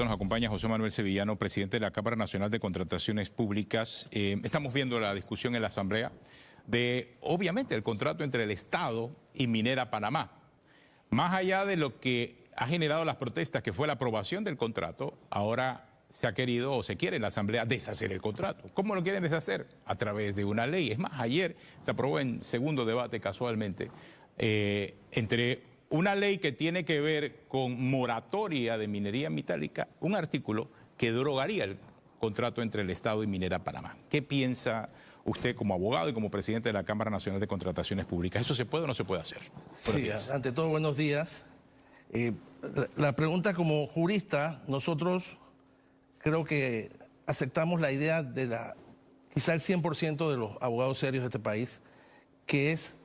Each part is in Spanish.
inmediato nos acompaña José Manuel Sevillano, presidente de la Cámara Nacional de Contrataciones Públicas. Estamos viendo la discusión en la Asamblea de, obviamente, el contrato entre el Estado y Minera Panamá. Más allá de lo que ha generado las protestas, que fue la aprobación del contrato, ahora se ha querido o se quiere en la Asamblea deshacer el contrato. ¿Cómo lo quieren deshacer? A través de una ley. Es más, ayer se aprobó en segundo debate casualmente entre una ley que tiene que ver con moratoria de minería metálica, un artículo que derogaría el contrato entre el Estado y Minera Panamá. ¿Qué piensa usted como abogado y como presidente de la Cámara Nacional de Contrataciones Públicas? ¿Eso se puede o no se puede hacer? Sí, ante todo, buenos días. La pregunta como jurista, nosotros creo que aceptamos la idea de quizá el 100% de los abogados serios de este país, que es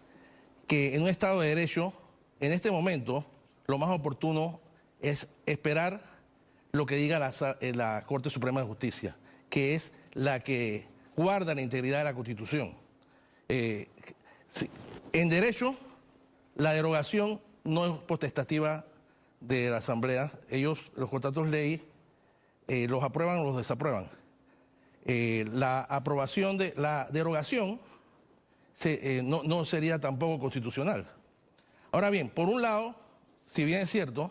que en un Estado de Derecho, en este momento, lo más oportuno es esperar lo que diga la Corte Suprema de Justicia, que es la que guarda la integridad de la Constitución. En derecho, la derogación no es potestativa de la Asamblea. Ellos, los contratos ley, los aprueban o los desaprueban. La aprobación de la derogación no sería tampoco constitucional. Ahora bien, por un lado, si bien es cierto,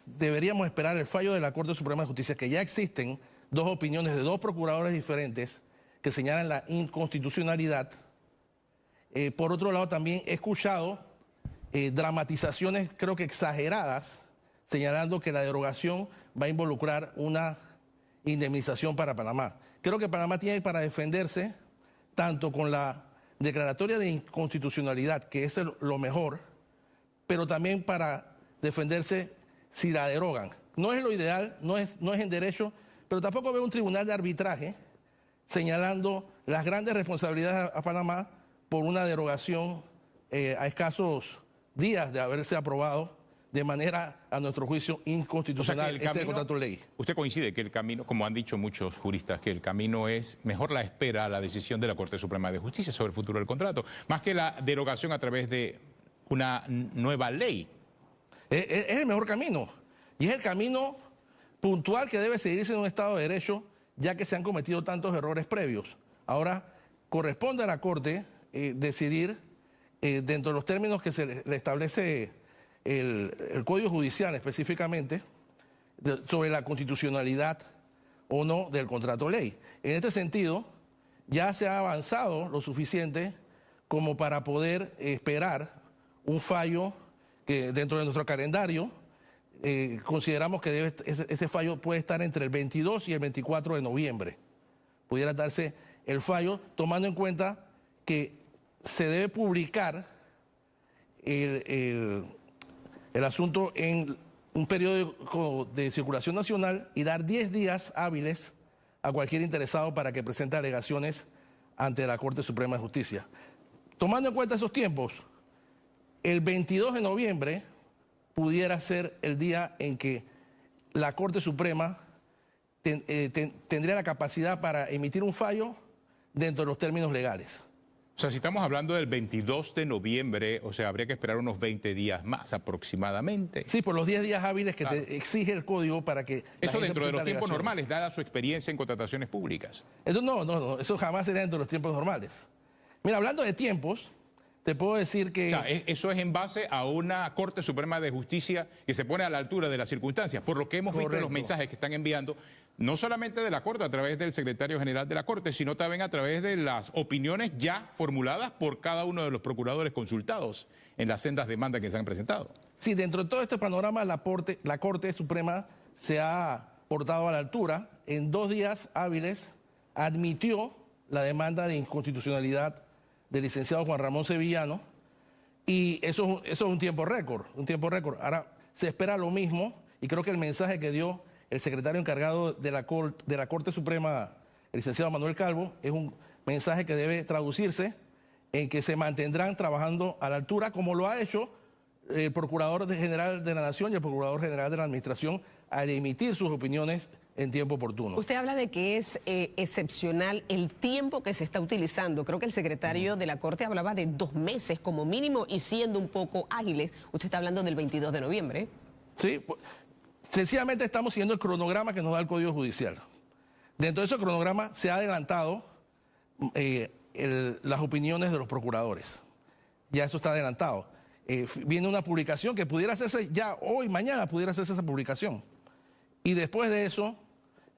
deberíamos esperar el fallo de la Corte Suprema de Justicia, que ya existen dos opiniones de dos procuradores diferentes que señalan la inconstitucionalidad. Por otro lado, también he escuchado dramatizaciones, creo que exageradas, señalando que la derogación va a involucrar una indemnización para Panamá. Creo que Panamá tiene para defenderse tanto con la declaratoria de inconstitucionalidad, que es lo mejor, pero también para defenderse si la derogan. No es lo ideal, no es en derecho, pero tampoco veo un tribunal de arbitraje señalando las grandes responsabilidades a Panamá por una derogación a escasos días de haberse aprobado de manera, a nuestro juicio, inconstitucional, contrato de ley. ¿Usted coincide que el camino, como han dicho muchos juristas, que el camino es mejor la espera a la decisión de la Corte Suprema de Justicia sobre el futuro del contrato, más que la derogación a través de una nueva ley? Es el mejor camino, y es el camino puntual que debe seguirse en un Estado de Derecho, ya que se han cometido tantos errores previos. Ahora, corresponde a la Corte decidir, dentro de los términos que se le establece el Código Judicial específicamente, sobre la constitucionalidad o no del contrato ley. En este sentido, ya se ha avanzado lo suficiente como para poder esperar un fallo que dentro de nuestro calendario consideramos que ese fallo puede estar entre el 22 y el 24 de noviembre. Pudiera darse el fallo, tomando en cuenta que se debe publicar el asunto en un periodo de circulación nacional y dar 10 días hábiles a cualquier interesado para que presente alegaciones ante la Corte Suprema de Justicia. Tomando en cuenta esos tiempos, el 22 de noviembre pudiera ser el día en que la Corte Suprema tendría la capacidad para emitir un fallo dentro de los términos legales. O sea, si estamos hablando del 22 de noviembre, o sea, habría que esperar unos 20 días más aproximadamente. Sí, por los 10 días hábiles que te exige el código para que... Eso dentro de los tiempos normales, dada su experiencia en contrataciones públicas. Eso no, eso jamás sería dentro de los tiempos normales. Mira, hablando de tiempos, te puedo decir que... O sea, eso es en base a una Corte Suprema de Justicia que se pone a la altura de las circunstancias, por lo que hemos visto en los mensajes que están enviando, no solamente de la Corte, a través del secretario general de la Corte, sino también a través de las opiniones ya formuladas por cada uno de los procuradores consultados en las sendas demandas que se han presentado. Sí, dentro de todo este panorama, la Corte Suprema se ha portado a la altura. En 2 días hábiles admitió la demanda de inconstitucionalidad del licenciado Juan Ramón Sevillano, y eso es un tiempo récord, Ahora se espera lo mismo, y creo que el mensaje que dio el secretario encargado de la Corte Suprema, el licenciado Manuel Calvo, es un mensaje que debe traducirse en que se mantendrán trabajando a la altura, como lo ha hecho el Procurador General de la Nación y el Procurador General de la Administración al emitir sus opiniones en tiempo oportuno. Usted habla de que es excepcional el tiempo que se está utilizando. Creo que el secretario de la Corte hablaba de 2 meses como mínimo y siendo un poco ágiles. Usted está hablando del 22 de noviembre. Sí, Sencillamente estamos siguiendo el cronograma que nos da el Código Judicial. Dentro de ese cronograma se ha adelantado las opiniones de los procuradores. Ya eso está adelantado. Viene una publicación que pudiera hacerse ya hoy, mañana pudiera hacerse esa publicación. Y después de eso,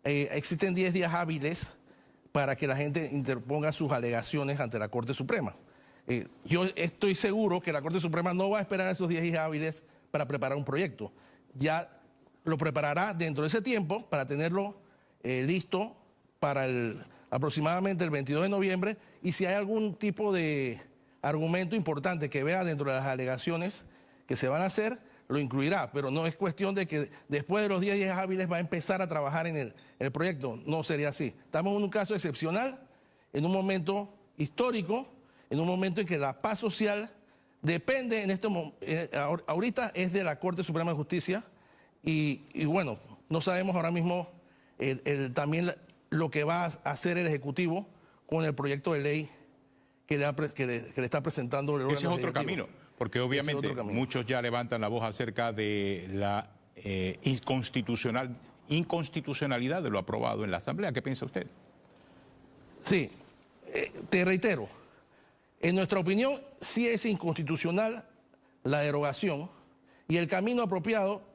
existen 10 días hábiles para que la gente interponga sus alegaciones ante la Corte Suprema. Yo estoy seguro que la Corte Suprema no va a esperar esos 10 días hábiles para preparar un proyecto. Ya lo preparará dentro de ese tiempo para tenerlo listo para aproximadamente el 22 de noviembre. Y si hay algún tipo de argumento importante que vea dentro de las alegaciones que se van a hacer, lo incluirá. Pero no es cuestión de que después de los 10 días hábiles va a empezar a trabajar en el proyecto. No sería así. Estamos en un caso excepcional, en un momento histórico, en un momento en que la paz social depende, ahorita es de la Corte Suprema de Justicia. Y bueno, no sabemos ahora mismo también lo que va a hacer el Ejecutivo con el proyecto de ley que le está presentando el órgano Ese es otro legislativo. camino, porque obviamente muchos ya levantan la voz acerca de la inconstitucionalidad de lo aprobado en la Asamblea. ¿Qué piensa usted? Sí, te reitero, en nuestra opinión sí es inconstitucional la derogación y el camino apropiado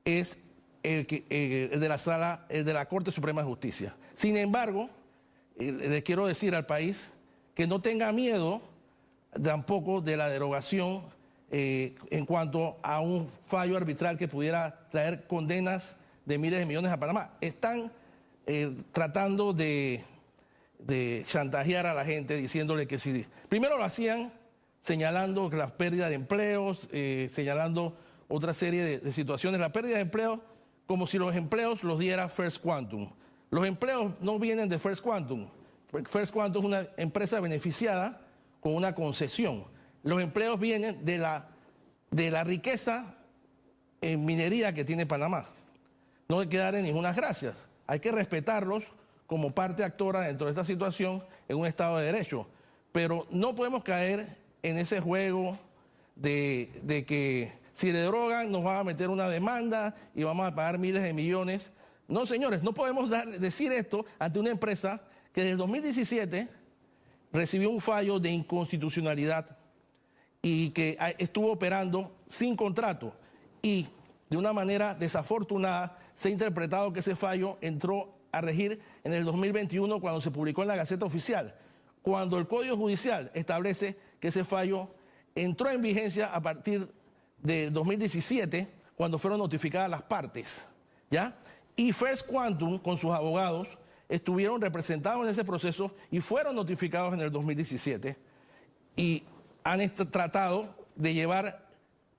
es el de la Corte Suprema de Justicia. Sin embargo, les quiero decir al país que no tenga miedo tampoco de la derogación en cuanto a un fallo arbitral que pudiera traer condenas de miles de millones a Panamá. Están tratando de chantajear a la gente diciéndole que si... Primero lo hacían señalando que la pérdida de empleos, señalando otra serie de situaciones. La pérdida de empleos como si los empleos los diera First Quantum. Los empleos no vienen de First Quantum. First Quantum es una empresa beneficiada con una concesión. Los empleos vienen de la riqueza en minería que tiene Panamá. No hay que darle ninguna gracias. Hay que respetarlos como parte actora dentro de esta situación en un Estado de Derecho. Pero no podemos caer en ese juego de que si le derogan nos van a meter una demanda y vamos a pagar miles de millones. No, señores, no podemos decir esto ante una empresa que desde el 2017 recibió un fallo de inconstitucionalidad y que estuvo operando sin contrato. Y de una manera desafortunada se ha interpretado que ese fallo entró a regir en el 2021 cuando se publicó en la Gaceta Oficial, cuando el Código Judicial establece que ese fallo entró en vigencia a partir del 2017, cuando fueron notificadas las partes, ¿ya? Y First Quantum, con sus abogados, estuvieron representados en ese proceso y fueron notificados en el 2017 y han tratado de llevar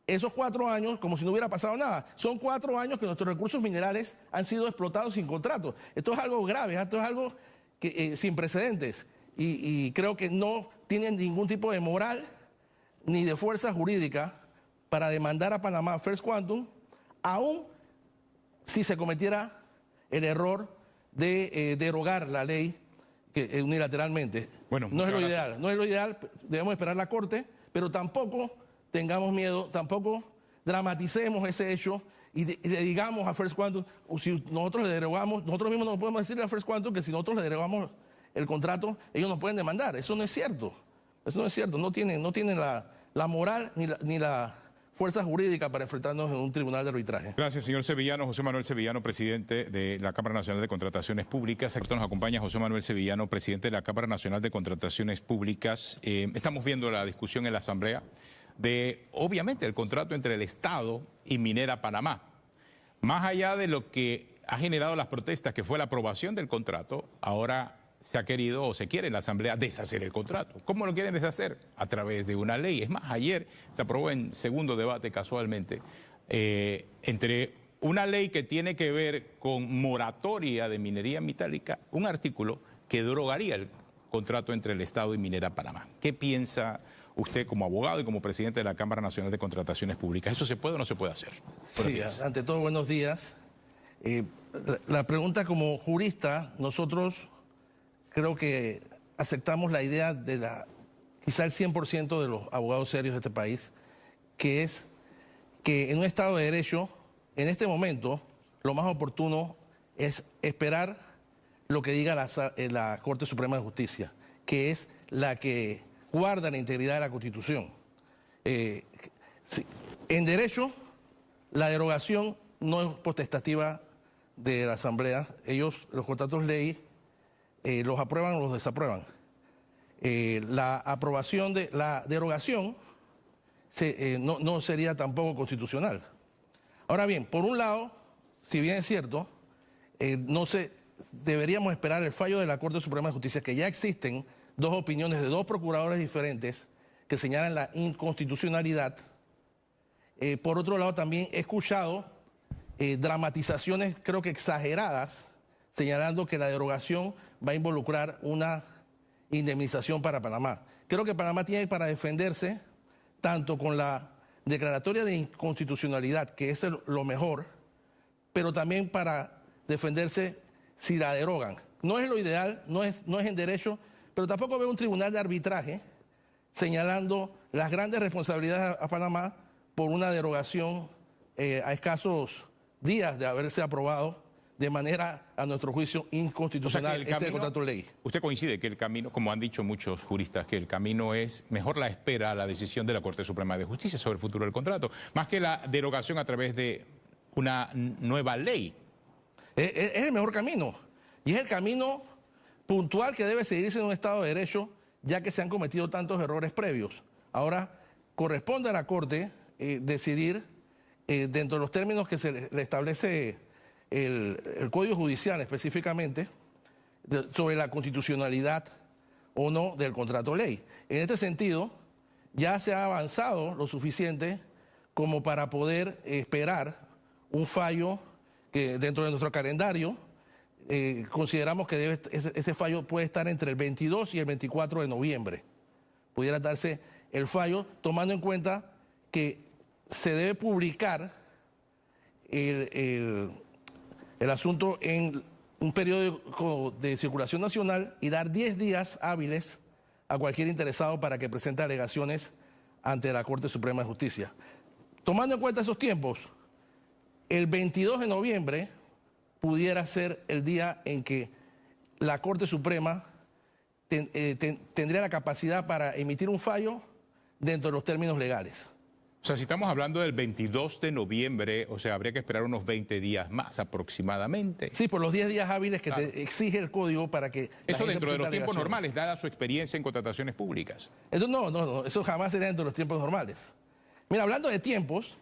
esos 4 años como si no hubiera pasado nada. Son 4 años que nuestros recursos minerales han sido explotados sin contrato. Esto es algo grave, esto es algo que, sin precedentes y creo que no tienen ningún tipo de moral ni de fuerza jurídica para demandar a Panamá First Quantum, aún si se cometiera el error de derogar la ley unilateralmente. Bueno, no es lo ideal, no es lo ideal, debemos esperar la Corte, pero tampoco tengamos miedo, tampoco dramaticemos ese hecho y le digamos a First Quantum, si nosotros le derogamos, nosotros mismos no podemos decirle a First Quantum que si nosotros le derogamos el contrato, ellos nos pueden demandar. Eso no es cierto, eso no es cierto, no tienen la moral ni la fuerza jurídica para enfrentarnos en un tribunal de arbitraje. Gracias, señor Sevillano. José Manuel Sevillano, presidente de la Cámara Nacional de Contrataciones Públicas. Aquí nos acompaña José Manuel Sevillano, presidente de la Cámara Nacional de Contrataciones Públicas. Estamos viendo la discusión en la Asamblea de, obviamente, el contrato entre el Estado y Minera Panamá. Más allá de lo que ha generado las protestas, que fue la aprobación del contrato, ahora se ha querido o se quiere en la Asamblea deshacer el contrato. ¿Cómo lo quieren deshacer? A través de una ley. Es más, ayer se aprobó en segundo debate casualmente entre una ley que tiene que ver con moratoria de minería metálica, un artículo que derogaría el contrato entre el Estado y Minera Panamá. ¿Qué piensa usted como abogado y como presidente de la Cámara Nacional de Contrataciones Públicas? ¿Eso se puede o no se puede hacer? Sí, ante todo, buenos días. La pregunta como jurista, nosotros creo que aceptamos la idea de quizá el 100% de los abogados serios de este país, que es que en un Estado de Derecho, en este momento, lo más oportuno es esperar lo que diga la Corte Suprema de Justicia, que es la que guarda la integridad de la Constitución. En derecho, la derogación no es potestativa de la Asamblea. Ellos, los contratos ley, los aprueban o los desaprueban. La aprobación de la derogación no sería tampoco constitucional. Ahora bien, por un lado, si bien es cierto, deberíamos esperar el fallo de la Corte Suprema de Justicia, que ya existen dos opiniones de dos procuradores diferentes que señalan la inconstitucionalidad. Por otro lado, también he escuchado dramatizaciones, creo que exageradas, señalando que la derogación va a involucrar una indemnización para Panamá. Creo que Panamá tiene para defenderse tanto con la declaratoria de inconstitucionalidad, que es lo mejor, pero también para defenderse si la derogan. No es lo ideal, no es en derecho, pero tampoco veo un tribunal de arbitraje señalando las grandes responsabilidades a Panamá por una derogación a escasos días de haberse aprobado de manera, a nuestro juicio, inconstitucional contrato de ley. ¿Usted coincide que el camino, como han dicho muchos juristas, que el camino es mejor la espera a la decisión de la Corte Suprema de Justicia sobre el futuro del contrato, más que la derogación a través de una nueva ley? Es el mejor camino. Y es el camino puntual que debe seguirse en un Estado de Derecho, ya que se han cometido tantos errores previos. Ahora, corresponde a la Corte decidir, dentro de los términos que se le establece el Código Judicial específicamente, sobre la constitucionalidad o no del contrato ley. En este sentido, ya se ha avanzado lo suficiente como para poder esperar un fallo que dentro de nuestro calendario consideramos que ese fallo puede estar entre el 22 y el 24 de noviembre. Pudiera darse el fallo, tomando en cuenta que se debe publicar el asunto en un periódico de circulación nacional y dar 10 días hábiles a cualquier interesado para que presente alegaciones ante la Corte Suprema de Justicia. Tomando en cuenta esos tiempos, el 22 de noviembre pudiera ser el día en que la Corte Suprema tendría la capacidad para emitir un fallo dentro de los términos legales. O sea, si estamos hablando del 22 de noviembre, o sea, habría que esperar unos 20 días más aproximadamente. Sí, por los 10 días hábiles que te exige el código para que... Eso dentro de los tiempos normales, dada su experiencia en contrataciones públicas. Eso no, eso jamás sería dentro de los tiempos normales. Mira, hablando de tiempos,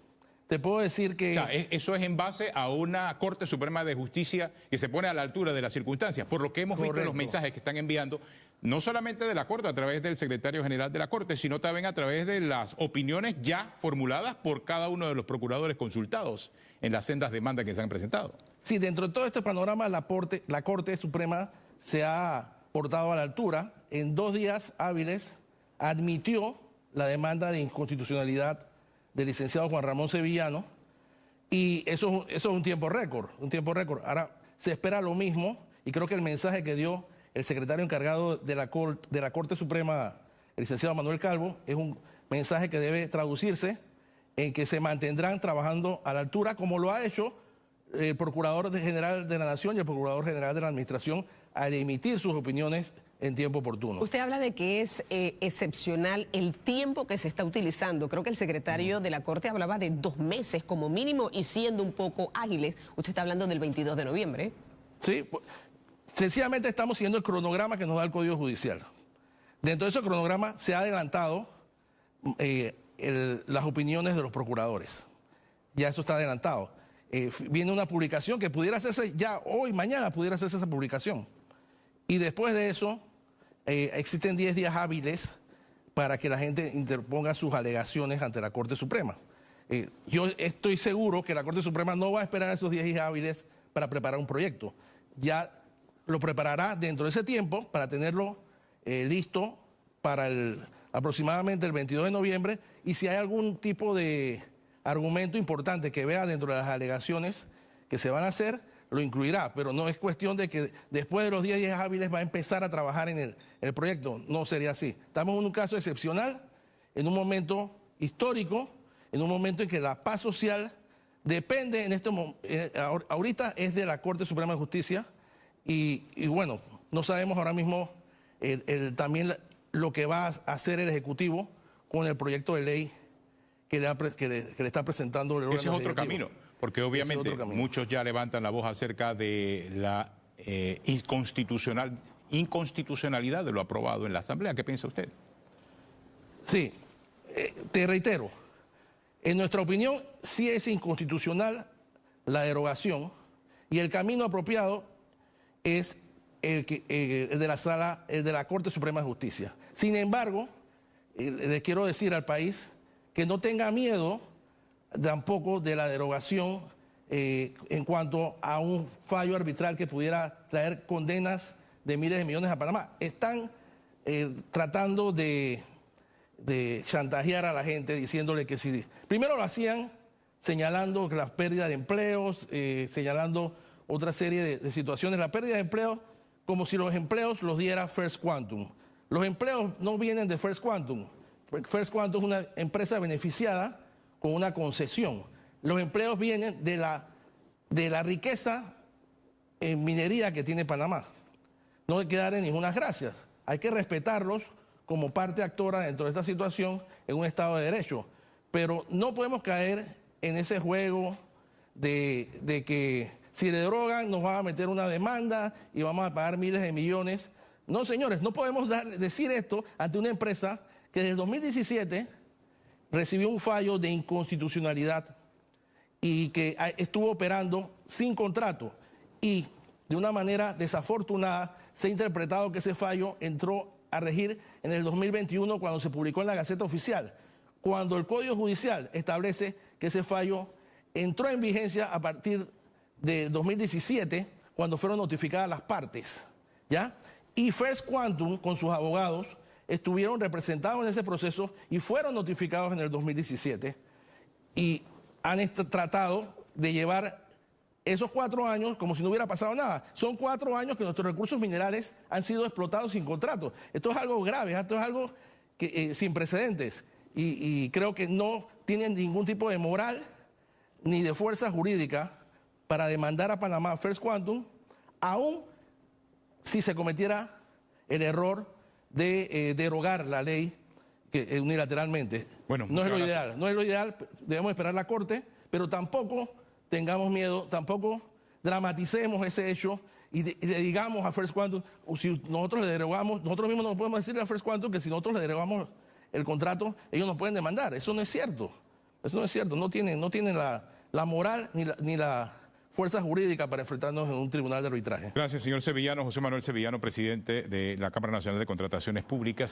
te puedo decir que... O sea, eso es en base a una Corte Suprema de Justicia que se pone a la altura de las circunstancias, por lo que hemos visto en los mensajes que están enviando, no solamente de la Corte, a través del secretario general de la Corte, sino también a través de las opiniones ya formuladas por cada uno de los procuradores consultados en las sendas demandas que se han presentado. Sí, dentro de todo este panorama, la Corte Suprema se ha portado a la altura. En 2 días hábiles admitió la demanda de inconstitucionalidad del licenciado Juan Ramón Sevillano, y eso es un tiempo récord, Ahora se espera lo mismo, y creo que el mensaje que dio el secretario encargado de la Corte Suprema, el licenciado Manuel Calvo, es un mensaje que debe traducirse en que se mantendrán trabajando a la altura, como lo ha hecho el Procurador General de la Nación y el Procurador General de la Administración al emitir sus opiniones en tiempo oportuno. Usted habla de que es excepcional el tiempo que se está utilizando. Creo que el secretario de la Corte hablaba de 2 meses como mínimo y siendo un poco ágiles. Usted está hablando del 22 de noviembre. Sí, sencillamente estamos siguiendo el cronograma que nos da el Código Judicial. Dentro de ese cronograma se ha adelantado las opiniones de los procuradores. Ya eso está adelantado. Viene una publicación que pudiera hacerse ya hoy, mañana pudiera hacerse esa publicación. Y después de eso, existen 10 días hábiles para que la gente interponga sus alegaciones ante la Corte Suprema. Yo estoy seguro que la Corte Suprema no va a esperar esos 10 días hábiles para preparar un proyecto. Ya lo preparará dentro de ese tiempo para tenerlo listo para aproximadamente el 22 de noviembre. Y si hay algún tipo de argumento importante que vea dentro de las alegaciones que se van a hacer, lo incluirá, pero no es cuestión de que después de los 10 días hábiles va a empezar a trabajar en el proyecto. No sería así. Estamos en un caso excepcional, en un momento histórico, en un momento en que la paz social depende en este ahorita es de la Corte Suprema de Justicia y bueno, no sabemos ahora mismo también lo que va a hacer el Ejecutivo con el proyecto de ley que le está presentando el órgano Ese es otro legislativo. camino, porque obviamente muchos ya levantan la voz acerca de la inconstitucionalidad de lo aprobado en la Asamblea. ¿Qué piensa usted? Sí, te reitero, en nuestra opinión sí es inconstitucional la derogación y el camino apropiado es el de la Corte Suprema de Justicia. Sin embargo, les quiero decir al país que no tenga miedo tampoco de la derogación en cuanto a un fallo arbitral que pudiera traer condenas de miles de millones a Panamá. Están tratando de chantajear a la gente diciéndole que si... Primero lo hacían señalando que las pérdidas de empleos, señalando otra serie de situaciones. La pérdida de empleos como si los empleos los diera First Quantum. Los empleos no vienen de First Quantum. First Quantum es una empresa beneficiada con una concesión. Los empleos vienen de la riqueza en minería que tiene Panamá. No hay que darle ninguna gracias. Hay que respetarlos como parte actora dentro de esta situación en un Estado de Derecho. Pero no podemos caer en ese juego de que si le derogan nos van a meter una demanda y vamos a pagar miles de millones. No, señores, no podemos decir esto ante una empresa que desde el 2017 recibió un fallo de inconstitucionalidad y que estuvo operando sin contrato. Y de una manera desafortunada se ha interpretado que ese fallo entró a regir en el 2021 cuando se publicó en la Gaceta Oficial, cuando el Código Judicial establece que ese fallo entró en vigencia a partir del 2017, cuando fueron notificadas las partes, ¿ya? Y First Quantum, con sus abogados, estuvieron representados en ese proceso y fueron notificados en el 2017 y han tratado de llevar esos 4 años como si no hubiera pasado nada. Son 4 años que nuestros recursos minerales han sido explotados sin contrato. Esto es algo grave, esto es algo que, sin precedentes y creo que no tienen ningún tipo de moral ni de fuerza jurídica para demandar a Panamá First Quantum, aún si se cometiera el error de derogar la ley unilateralmente. Bueno, no es lo ideal, no es lo ideal, debemos esperar la Corte, pero tampoco tengamos miedo, tampoco dramaticemos ese hecho y le digamos a First Quantum, si nosotros le derogamos, nosotros mismos no podemos decirle a First Quantum que si nosotros le derogamos el contrato, ellos nos pueden demandar. Eso no es cierto, eso no es cierto, no tienen la moral ni la fuerza jurídica para enfrentarnos en un tribunal de arbitraje. Gracias, señor Sevillano. José Manuel Sevillano, presidente de la Cámara Nacional de Contrataciones Públicas.